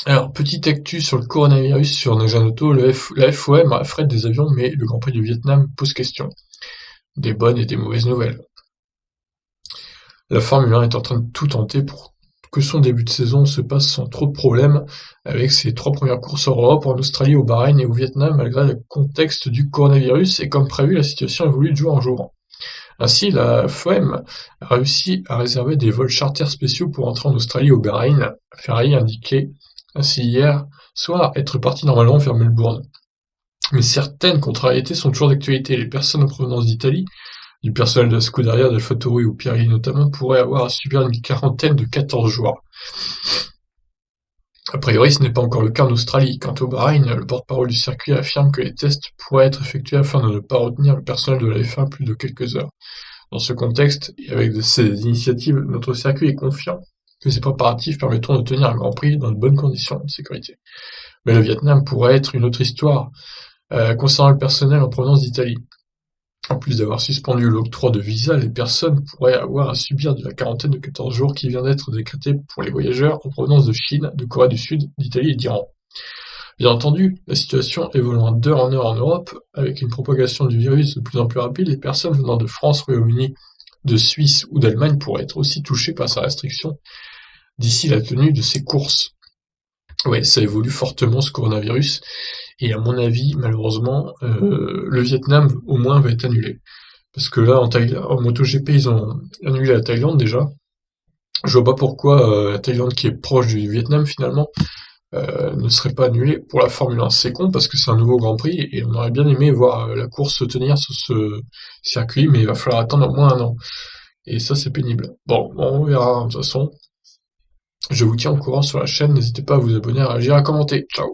Alors, petite actu sur le coronavirus sur Nagano, la FOM affrète des avions, mais le Grand Prix du Vietnam pose question. Des bonnes et des mauvaises nouvelles. La Formule 1 est en train de tout tenter pour que son début de saison se passe sans trop de problèmes, avec ses 3 premières courses en Europe, en Australie, au Bahreïn et au Vietnam, malgré le contexte du coronavirus, et comme prévu, la situation évolue de jour en jour. Ainsi, la FOM a réussi à réserver des vols charters spéciaux pour entrer en Australie et au Bahreïn. Ferrari indiquait ainsi hier soir être parti normalement vers Melbourne. Mais certaines contrariétés sont toujours d'actualité. Les personnes en provenance d'Italie, du personnel de la Scuderia, d'AlphaTauri ou Pirelli notamment, pourraient avoir à subir une quarantaine de 14 jours. A priori, ce n'est pas encore le cas en Australie. Quant au Bahreïn, le porte-parole du circuit affirme que les tests pourraient être effectués afin de ne pas retenir le personnel de la F1 plus de quelques heures. Dans ce contexte, et avec ces initiatives, notre circuit est confiant que ces préparatifs permettront de tenir un Grand Prix dans de bonnes conditions de sécurité. Mais le Vietnam pourrait être une autre histoire concernant le personnel en provenance d'Italie. En plus d'avoir suspendu l'octroi de visa, les personnes pourraient avoir à subir de la quarantaine de 14 jours qui vient d'être décrétée pour les voyageurs en provenance de Chine, de Corée du Sud, d'Italie et d'Iran. Bien entendu, la situation évoluant d'heure en heure en Europe, avec une propagation du virus de plus en plus rapide, les personnes venant de France, Royaume-Uni, de Suisse ou d'Allemagne pourraient être aussi touchées par sa restriction d'ici la tenue de ces courses. Ouais, ça évolue fortement ce coronavirus, et à mon avis, malheureusement, le Vietnam au moins va être annulé. Parce que là, en MotoGP, ils ont annulé la Thaïlande déjà. Je vois pas pourquoi la Thaïlande, qui est proche du Vietnam finalement, ne serait pas annulée pour la Formule 1. C'est con parce que c'est un nouveau Grand Prix et on aurait bien aimé voir la course se tenir sur ce circuit, mais il va falloir attendre au moins un an. Et ça, c'est pénible. Bon, on verra, de toute façon. Je vous tiens au courant sur la chaîne, n'hésitez pas à vous abonner, à réagir, à commenter. Ciao!